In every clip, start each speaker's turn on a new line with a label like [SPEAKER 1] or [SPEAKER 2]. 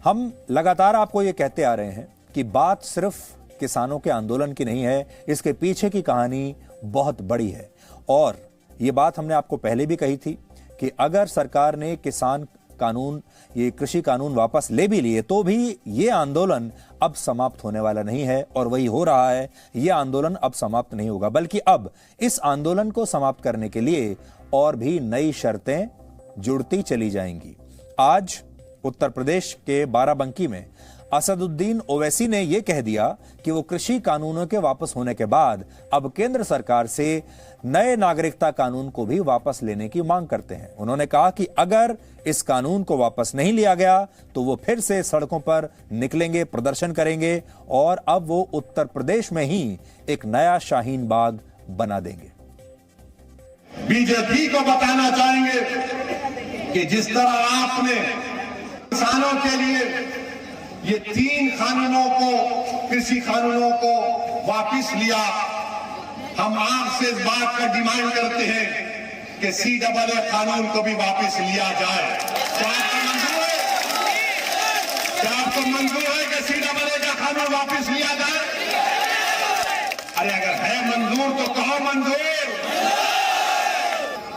[SPEAKER 1] हम लगातार आपको ये कहते आ रहे हैं कि बात सिर्फ किसानों के आंदोलन की नहीं है, इसके पीछे की कहानी बहुत बड़ी है। और ये बात हमने आपको पहले भी कही थी कि अगर सरकार ने किसान कानून, ये कृषि कानून वापस ले भी लिए तो भी ये आंदोलन अब समाप्त होने वाला नहीं है। और वही हो रहा है, ये आंदोलन अब समाप्त नहीं होगा, बल्कि अब इस आंदोलन को समाप्त करने के लिए और भी नई शर्तें जुड़ती चली जाएंगी। आज उत्तर प्रदेश के बाराबंकी में असदुद्दीन ओवैसी ने यह कह दिया कि वो कृषि कानूनों के वापस होने के बाद अब केंद्र सरकार से नए नागरिकता कानून को भी वापस लेने की मांग करते हैं। उन्होंने कहा कि अगर इस कानून को वापस नहीं लिया गया तो वो फिर से सड़कों पर निकलेंगे, प्रदर्शन करेंगे और अब वो उत्तर प्रदेश में ही एक नया शाहीन बाग बना देंगे।
[SPEAKER 2] बीजेपी को बताना चाहेंगे कि जिस तरह आपने किसानों के लिए ये 3 कानूनों को, कृषि कानूनों को वापस लिया, हम आपसे इस बात का डिमांड करते हैं कि CAA कानून को भी वापस लिया जाए। क्या आपको मंजूर है कि CAA का कानून वापस लिया जाए? अरे अगर है मंजूर तो कहो मंजूर।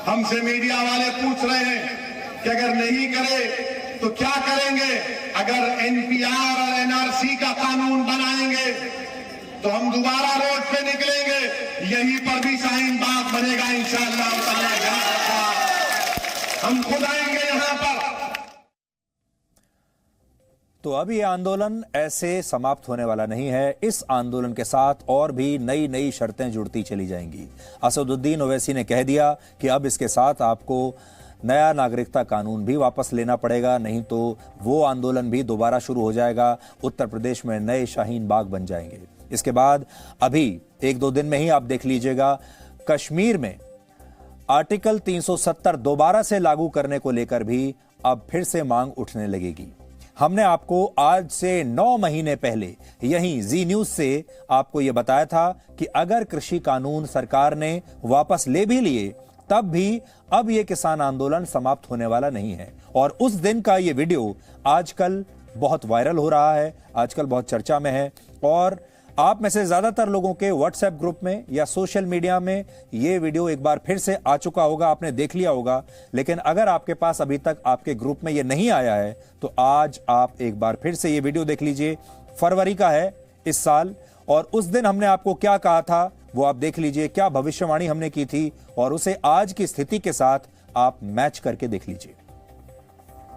[SPEAKER 2] हमसे मीडिया वाले पूछ रहे हैं कि अगर नहीं करे तो क्या करेंगे? अगर NPR और NRC का कानून बनाएंगे तो हम दोबारा रोड पे निकलेंगे, यहीं पर भी शाहीन बाग बनेगा इंशाअल्लाह। हम खुद आएंगे यहां पर।
[SPEAKER 1] तो अब ये आंदोलन ऐसे समाप्त होने वाला नहीं है। इस आंदोलन के साथ और भी नई नई शर्तें जुड़ती चली जाएंगी। असदुद्दीन ओवैसी ने कह दिया कि अब इसके साथ आपको नया नागरिकता कानून भी वापस लेना पड़ेगा, नहीं तो वो आंदोलन भी दोबारा शुरू हो जाएगा। उत्तर प्रदेश में नए शाहीन बाग बन जाएंगे। इसके बाद अभी 1-2 दिन में ही आप देख लीजिएगा, कश्मीर में आर्टिकल 370 दोबारा से लागू करने को लेकर भी अब फिर से मांग उठने लगेगी। हमने आपको आज से 9 महीने पहले यहीं जी न्यूज से आपको यह बताया था कि अगर कृषि कानून सरकार ने वापस ले भी लिए तब भी अब यह किसान आंदोलन समाप्त होने वाला नहीं है। और उस दिन का यह वीडियो आजकल बहुत वायरल हो रहा है, आजकल बहुत चर्चा में है। और आप में से ज्यादातर लोगों के व्हाट्सएप ग्रुप में या सोशल मीडिया में यह वीडियो एक बार फिर से आ चुका होगा, आपने देख लिया होगा। लेकिन अगर आपके पास अभी तक आपके ग्रुप में यह नहीं आया है तो आज आप एक बार फिर से यह वीडियो देख लीजिए। फरवरी का है इस साल, और उस दिन हमने आपको क्या कहा था वो आप देख लीजिए, क्या भविष्यवाणी हमने की थी और उसे आज की स्थिति के साथ आप मैच करके देख लीजिए।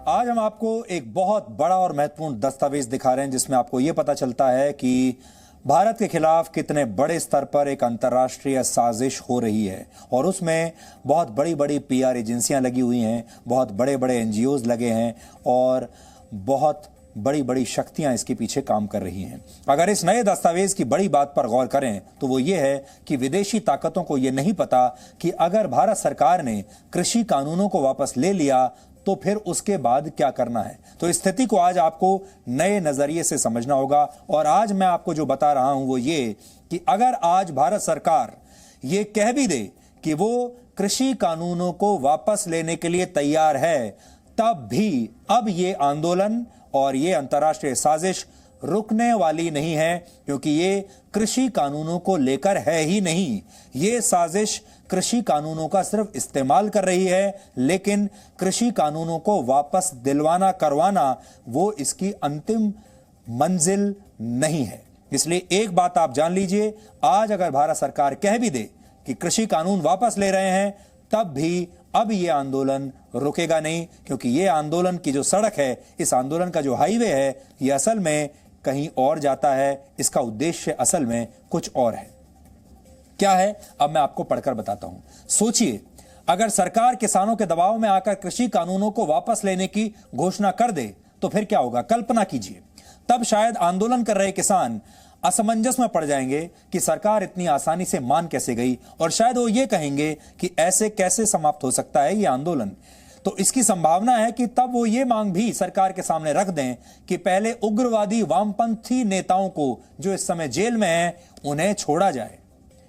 [SPEAKER 1] आज हम आपको एक बहुत बड़ा और महत्वपूर्ण दस्तावेज दिखा रहे हैं जिसमें आपको यह पता चलता है कि भारत के खिलाफ कितने बड़े स्तर पर एक अंतर्राष्ट्रीय साजिश हो रही है। और उसमें बहुत बड़ी बड़ी PR एजेंसियां लगी हुई हैं, बहुत बड़े बड़े NGOs लगे हैं और बहुत बड़ी बड़ी शक्तियां इसके पीछे काम कर रही हैं। अगर इस नए दस्तावेज की बड़ी बात पर गौर करें तो वो ये है कि विदेशी ताकतों को ये नहीं पता कि अगर भारत सरकार ने कृषि कानूनों को वापस ले लिया तो फिर उसके बाद क्या करना है। तो इस स्थिति को आज आपको नए नजरिए से समझना होगा। और आज मैं आपको जो बता रहा हूं वो ये कि अगर आज भारत सरकार ये कह भी दे कि वो कृषि कानूनों को वापस लेने के लिए तैयार है, तब भी अब ये आंदोलन और ये अंतर्राष्ट्रीय साजिश रुकने वाली नहीं है, क्योंकि ये कृषि कानूनों को लेकर है ही नहीं। ये साजिश कृषि कानूनों का सिर्फ इस्तेमाल कर रही है, लेकिन कृषि कानूनों को वापस दिलवाना करवाना वो इसकी अंतिम मंजिल नहीं है। इसलिए एक बात आप जान लीजिए, आज अगर भारत सरकार कह भी दे कि कृषि कानून वापस ले रहे हैं, तब भी अब यह आंदोलन रुकेगा नहीं, क्योंकि यह आंदोलन की जो सड़क है, इस आंदोलन का जो हाईवे है, यह असल में कहीं और जाता है। इसका उद्देश्य असल में कुछ और है। क्या है, अब मैं आपको पढ़कर बताता हूं। सोचिए, अगर सरकार किसानों के दबाव में आकर कृषि कानूनों को वापस लेने की घोषणा कर दे तो फिर क्या होगा। कल्पना कीजिए, तब शायद आंदोलन कर रहे किसान असमंजस में पड़ जाएंगे कि सरकार इतनी आसानी से मान कैसे गई, और शायद वो ये कहेंगे कि ऐसे कैसे समाप्त हो सकता है ये आंदोलन। तो इसकी संभावना है कि तब वो ये मांग भी सरकार के सामने रख दें कि पहले उग्रवादी वामपंथी नेताओं को जो इस समय जेल में हैं उन्हें छोड़ा जाए,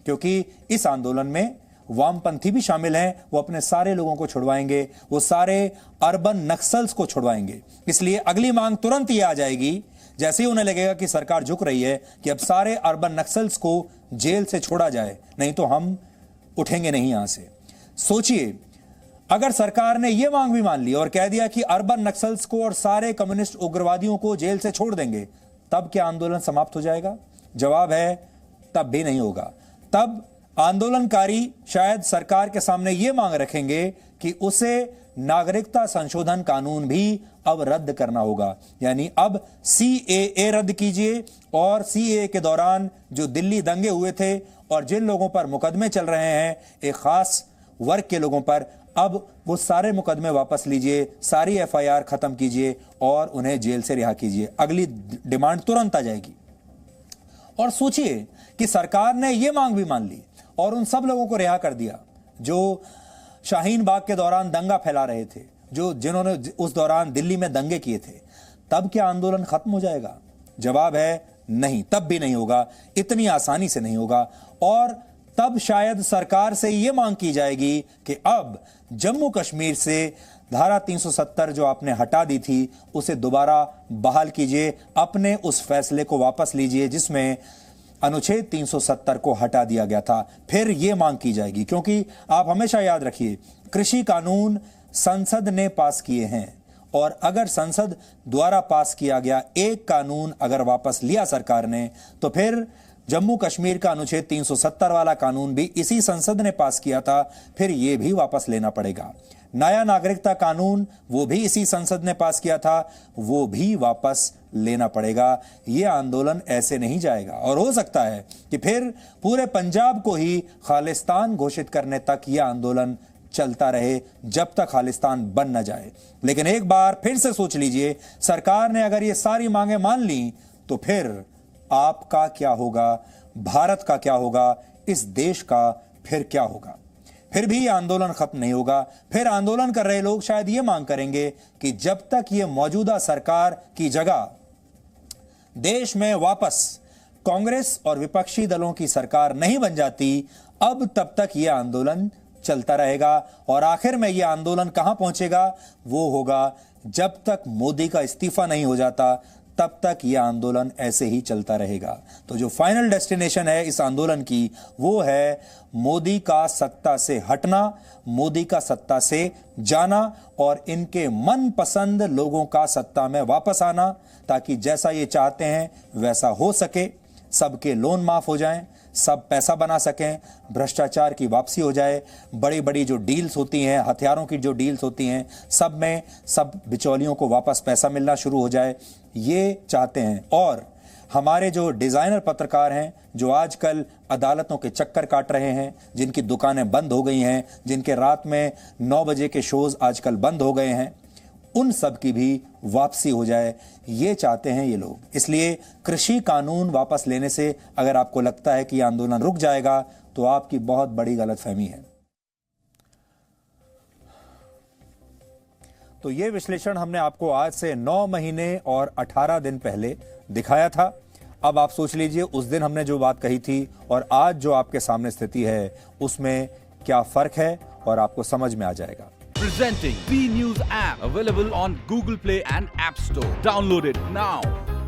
[SPEAKER 1] क्योंकि इस आंदोलन में वामपंथी भी शामिल हैं, वो अपने सारे लोगों को छुड़वाएंगे, वो सारे अर्बन नक्सल्स को छुड़वाएंगे। इसलिए अगली मांग तुरंत ये आ जाएगी, जैसे ही उन्हें लगेगा कि सरकार झुक रही है, कि अब सारे अर्बन नक्सल्स को जेल से छोड़ा जाए, नहीं तो हम उठेंगे नहीं यहां से। सोचिए, अगर सरकार ने यह मांग भी मान ली और कह दिया कि अर्बन नक्सल्स को और सारे कम्युनिस्ट उग्रवादियों को जेल से छोड़ देंगे, तब क्या आंदोलन समाप्त हो जाएगा? जवाब है तब भी नहीं होगा। तब आंदोलनकारी शायद सरकार के सामने यह मांग रखेंगे कि उसे नागरिकता संशोधन कानून भी अब रद्द करना होगा। यानी अब CAA रद्द कीजिए, और CAA के दौरान जो दिल्ली दंगे हुए थे और जिन लोगों पर मुकदमे चल रहे हैं, एक खास वर्ग के लोगों पर, अब वो सारे मुकदमे वापस लीजिए, सारी FIR खत्म कीजिए और उन्हें जेल से रिहा कीजिए। अगली डिमांड तुरंत आ जाएगी। और सोचिए कि सरकार ने यह मांग भी मान ली और उन सब लोगों को रिहा कर दिया जो शाहीन बाग के दौरान दंगा फैला रहे थे, जिन्होंने उस दौरान दिल्ली में दंगे किए थे। तब क्या आंदोलन खत्म हो जाएगा? जवाब है नहीं, तब भी नहीं होगा, इतनी आसानी से नहीं होगा। और तब शायद सरकार से यह मांग की जाएगी कि अब जम्मू कश्मीर से धारा 370 जो आपने हटा दी थी, उसे दोबारा बहाल कीजिए, अपने उस फैसले को वापस लीजिए जिसमें अनुच्छेद 370 को हटा दिया गया था। फिर यह मांग की जाएगी, क्योंकि आप हमेशा याद रखिए, कृषि कानून संसद ने पास किए हैं, और अगर संसद द्वारा पास किया गया एक कानून अगर वापस लिया सरकार ने, तो फिर जम्मू कश्मीर का अनुच्छेद 370 वाला कानून भी इसी संसद ने पास किया था, फिर यह भी वापस लेना पड़ेगा। नया नागरिकता कानून वो भी इसी संसद ने पास किया था, वो भी वापस लेना पड़ेगा। यह आंदोलन ऐसे नहीं जाएगा, और हो सकता है कि फिर पूरे पंजाब को ही खालिस्तान घोषित करने तक यह आंदोलन चलता रहे, जब तक खालिस्तान बन न जाए। लेकिन एक बार फिर से सोच लीजिए, सरकार ने अगर ये सारी मांगें मान ली, तो फिर आपका क्या होगा, भारत का क्या होगा, इस देश का फिर क्या होगा? फिर भी यह आंदोलन खत्म नहीं होगा। फिर आंदोलन कर रहे लोग शायद यह मांग करेंगे कि जब तक यह मौजूदा सरकार की जगह देश में वापस कांग्रेस और विपक्षी दलों की सरकार नहीं बन जाती, अब तब तक यह आंदोलन चलता रहेगा। और आखिर में यह आंदोलन कहां पहुंचेगा? वो होगा जब तक मोदी का इस्तीफा नहीं हो जाता, तब तक यह आंदोलन ऐसे ही चलता रहेगा। तो जो फाइनल डेस्टिनेशन है इस आंदोलन की, वो है मोदी का सत्ता से हटना, मोदी का सत्ता से जाना, और इनके मनपसंद लोगों का सत्ता में वापस आना, ताकि जैसा ये चाहते हैं वैसा हो सके। सबके लोन माफ हो जाएं, सब पैसा बना सकें, भ्रष्टाचार की वापसी हो जाए, बड़ी बड़ी जो डील्स होती हैं, हथियारों की जो डील्स होती हैं, सब में सब बिचौलियों को वापस पैसा मिलना शुरू हो जाए, ये चाहते हैं। और हमारे जो डिजाइनर पत्रकार हैं, जो आजकल अदालतों के चक्कर काट रहे हैं, जिनकी दुकानें बंद हो गई हैं, जिनके रात में 9 बजे के शोज आजकल बंद हो गए हैं, उन सब की भी वापसी हो जाए, ये चाहते हैं ये लोग। इसलिए कृषि कानून वापस लेने से अगर आपको लगता है कि यह आंदोलन रुक जाएगा, तो आपकी बहुत बड़ी गलतफहमी है। तो ये विश्लेषण हमने आपको आज से 9 महीने और 18 दिन पहले दिखाया था। अब आप सोच लीजिए, उस दिन हमने जो बात कही थी और आज जो आपके सामने स्थिति है, उसमें क्या फर्क है, और आपको समझ में आ जाएगा।
[SPEAKER 3] Presenting B News app, available on Google Play and App Store. Download it now.